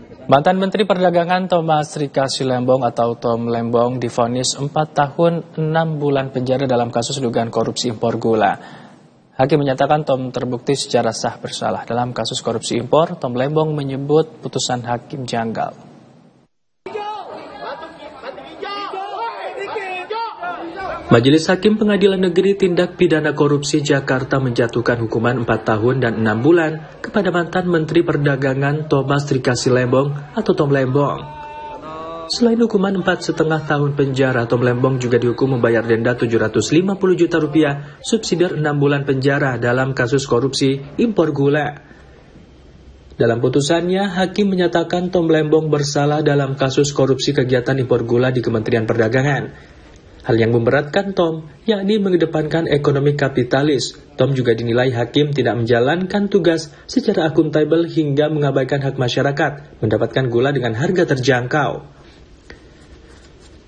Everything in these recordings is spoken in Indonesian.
Mantan Menteri Perdagangan Thomas Rika Silembong atau Tom Lembong divonis 4 tahun 6 bulan penjara dalam kasus dugaan korupsi impor gula. Hakim menyatakan Tom terbukti secara sah bersalah. Dalam kasus korupsi impor, Tom Lembong menyebut putusan hakim janggal. Majelis Hakim Pengadilan Negeri Tindak Pidana Korupsi Jakarta menjatuhkan hukuman 4 tahun dan 6 bulan kepada mantan Menteri Perdagangan Thomas Rika Silembong atau Tom Lembong. Selain hukuman 4,5 tahun penjara, Tom Lembong juga dihukum membayar denda 750 juta rupiah, subsidiar 6 bulan penjara dalam kasus korupsi impor gula. Dalam putusannya, hakim menyatakan Tom Lembong bersalah dalam kasus korupsi kegiatan impor gula di Kementerian Perdagangan. Hal yang memberatkan Tom, yakni mengedepankan ekonomi kapitalis. Tom juga dinilai hakim tidak menjalankan tugas secara akuntabel hingga mengabaikan hak masyarakat, mendapatkan gula dengan harga terjangkau.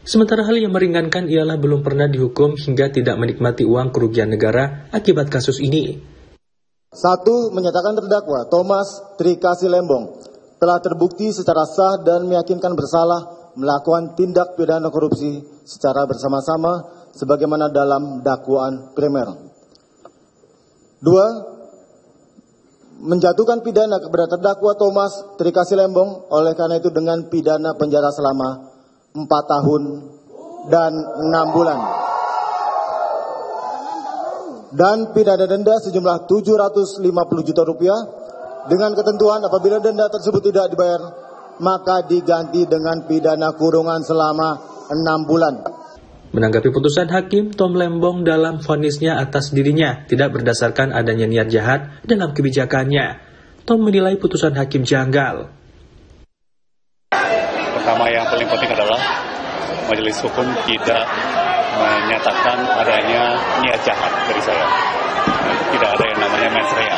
Sementara hal yang meringankan ialah belum pernah dihukum hingga tidak menikmati uang kerugian negara akibat kasus ini. 1. Menyatakan terdakwa Thomas Rika Silembong telah terbukti secara sah dan meyakinkan bersalah melakukan tindak pidana korupsi secara bersama-sama sebagaimana dalam dakwaan primer. 2. Menjatuhkan pidana kepada terdakwa Thomas Rika Silembong oleh karena itu dengan pidana penjara selama 4 tahun dan 6 bulan. Dan pidana denda sejumlah 750 juta rupiah dengan ketentuan apabila denda tersebut tidak dibayar maka diganti dengan pidana kurungan selama 6 bulan. Menanggapi putusan hakim, Tom Lembong dalam vonisnya atas dirinya tidak berdasarkan adanya niat jahat dalam kebijakannya. Tom menilai putusan hakim janggal. Pertama yang paling penting adalah majelis hukum tidak menyatakan adanya niat jahat dari saya. Tidak ada yang namanya mens rea.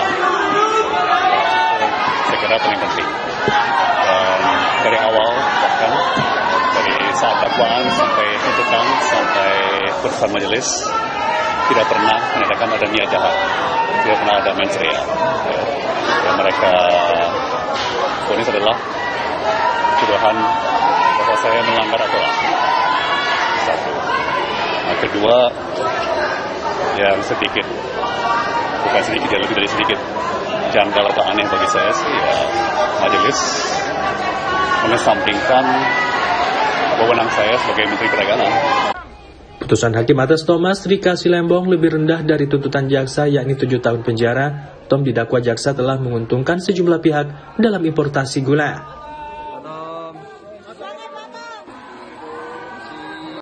Saya kira paling penting. Dari awal, bahkan dari saat dakwaan sampai tuntutan sampai putusan majelis tidak pernah menyatakan ada niat jahat, tidak pernah ada mens rea. Yang mereka vonis adalah tuduhan bahwa saya melanggar aturan. 1. Nah, kedua, yang sedikit, bukan sedikit, ya lebih dari sedikit janggal atau aneh bagi saya sih, ya majelis mengesampingkan wewenang saya sebagai Menteri Perdagangan. Putusan hakim atas Thomas Rika Silembong lebih rendah dari tuntutan jaksa yakni 7 tahun penjara. Tom didakwa jaksa telah menguntungkan sejumlah pihak dalam importasi gula.